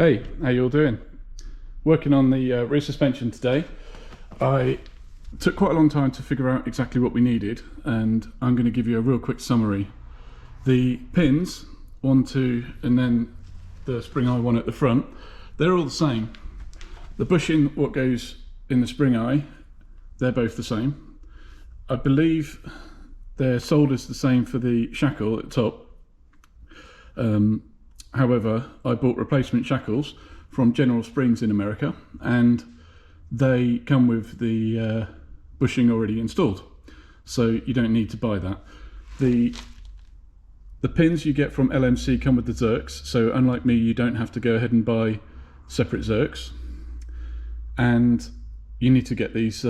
Hey, how you all doing? Working on the rear suspension today. I took quite a long time to figure out exactly what we needed, and I'm going to give you a real quick summary. The pins, 1, 2, and then the spring eye one at the front, they're all the same. The bushing, what goes in the spring eye, they're both the same. I believe they're sold as the same for the shackle at the top. However, I bought replacement shackles from General Springs in America, and they come with the bushing already installed, so you don't need to buy that. The pins you get from LMC come with the Zerks, so unlike me, you don't have to go ahead and buy separate Zerks. And you need to get these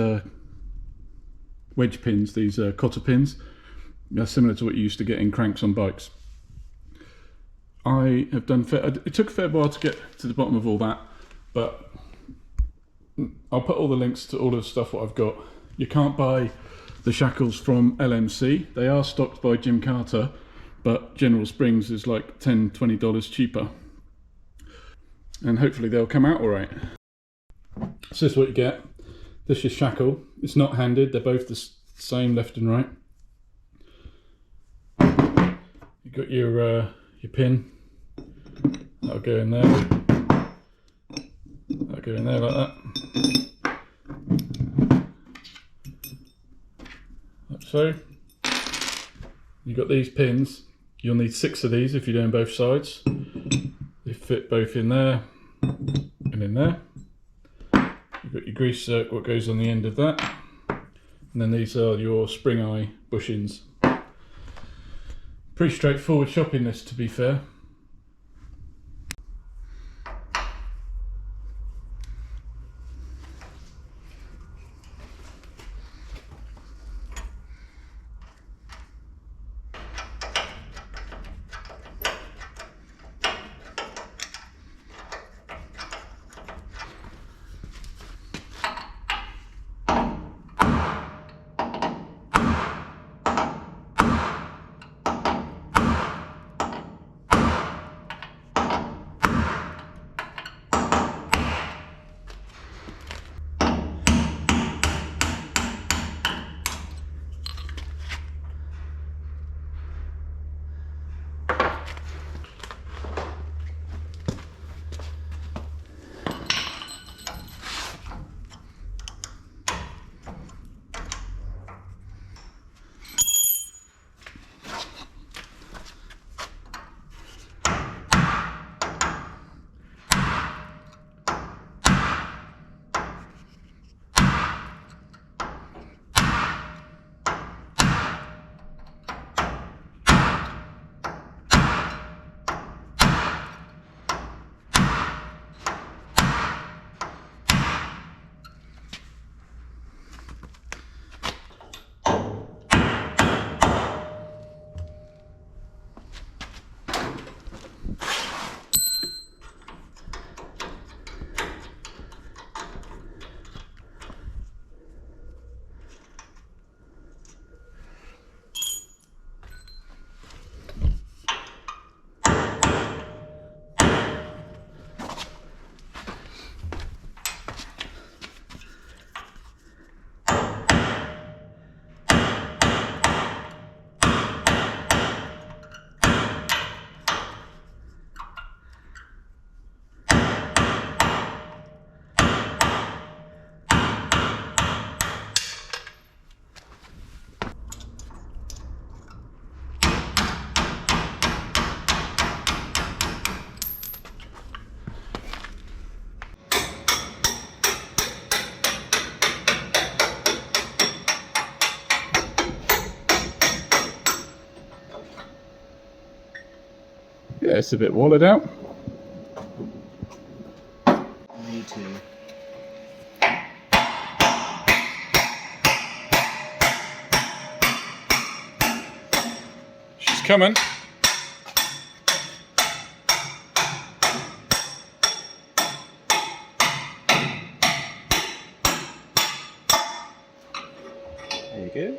wedge pins, these cotter pins. They're similar to what you used to get in cranks on bikes. I have done it took a fair while to get to the bottom of all that, but I'll put all the links to all of the stuff what I've got. You can't buy the shackles from LMC. They are stocked by Jim Carter, but General Springs is like $10–20 cheaper, and hopefully they'll come out all right. So this is what you get. This is shackle. It's not handed, they're both the same left and right. You've got your pin. That'll go in there. That'll go in there like that. Like so. You've got these pins. You'll need 6 of these if you're doing both sides. They fit both in there and in there. You've got your grease zerk, what goes on the end of that. And then these are your spring eye bushings. Pretty straightforward shopping list, to be fair. Yeah, it's a bit wallowed out. Me too. She's coming. There you go.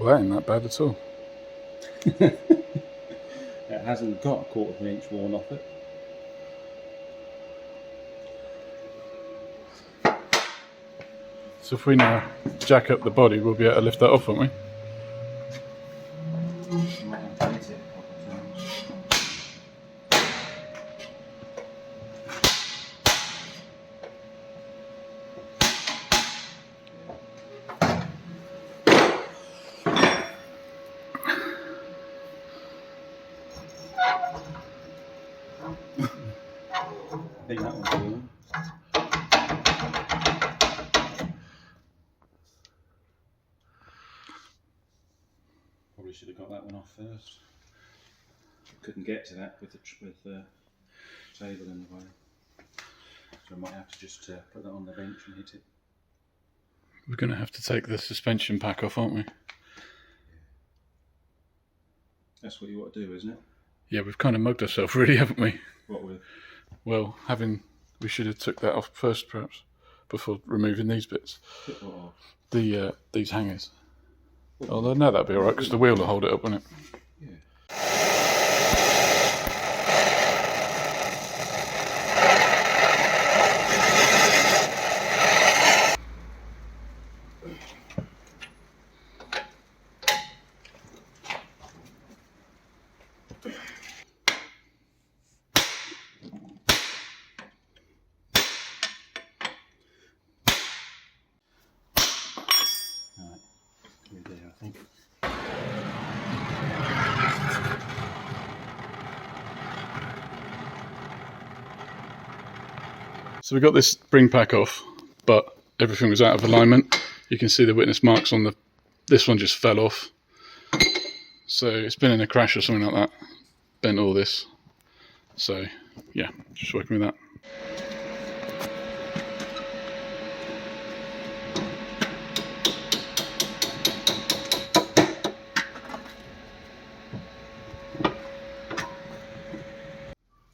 Well, that ain't that bad at all. It hasn't got a 1/4 inch worn off it. So if we now jack up the body, we'll be able to lift that off, won't we? I think that one's fallen. Probably should have got that one off first. Couldn't get to that with the table in the way, so I might have to just put that on the bench and hit it. We're going to have to take the suspension pack off, aren't we? That's what you want to do, isn't it? Yeah, we've kind of mugged ourselves, really, haven't we? What with? Well, we should have took that off first, perhaps, before removing these bits. Took what off? These hangers. Although no, that'd be all right because the wheel will hold it up, won't it? Yeah. I think. So we got this spring pack off, but everything was out of alignment. You can see the witness marks on this one just fell off. So it's been in a crash or something like that. Bent all this. So yeah, just working with that.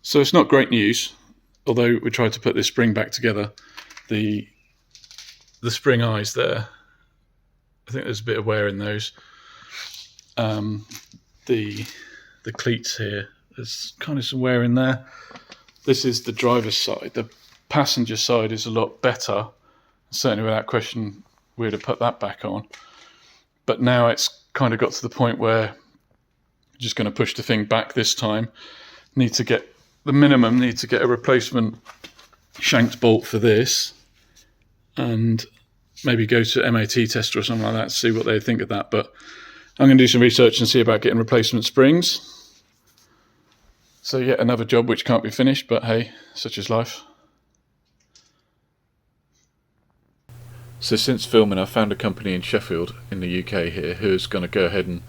So it's not great news, although we tried to put this spring back together. The spring eyes there, I think there's a bit of wear in those. The cleats here, there's kind of some wear in there. This is the driver's side. The passenger side is a lot better. Certainly without question, we'd have put that back on. But now it's kind of got to the point where we're just going to push the thing back this time. Need to get a replacement shanked bolt for this, and maybe go to MAT tester or something like that to see what they think of that. But I'm going to do some research and see about getting replacement springs. So yet another job which can't be finished, but hey, such is life. So since filming, I found a company in Sheffield in the UK here who's going to go ahead and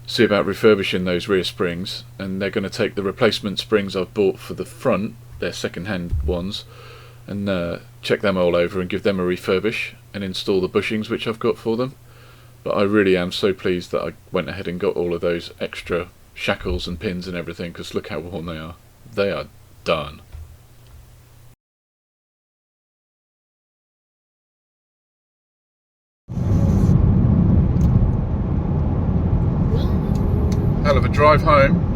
see about refurbishing those rear springs, and they're going to take the replacement springs I've bought for the front, they're second-hand ones, and check them all over and give them a refurbish and install the bushings which I've got for them. But I really am so pleased that I went ahead and got all of those extra shackles and pins and everything, because look how worn they are. They are done. Hell of a drive home.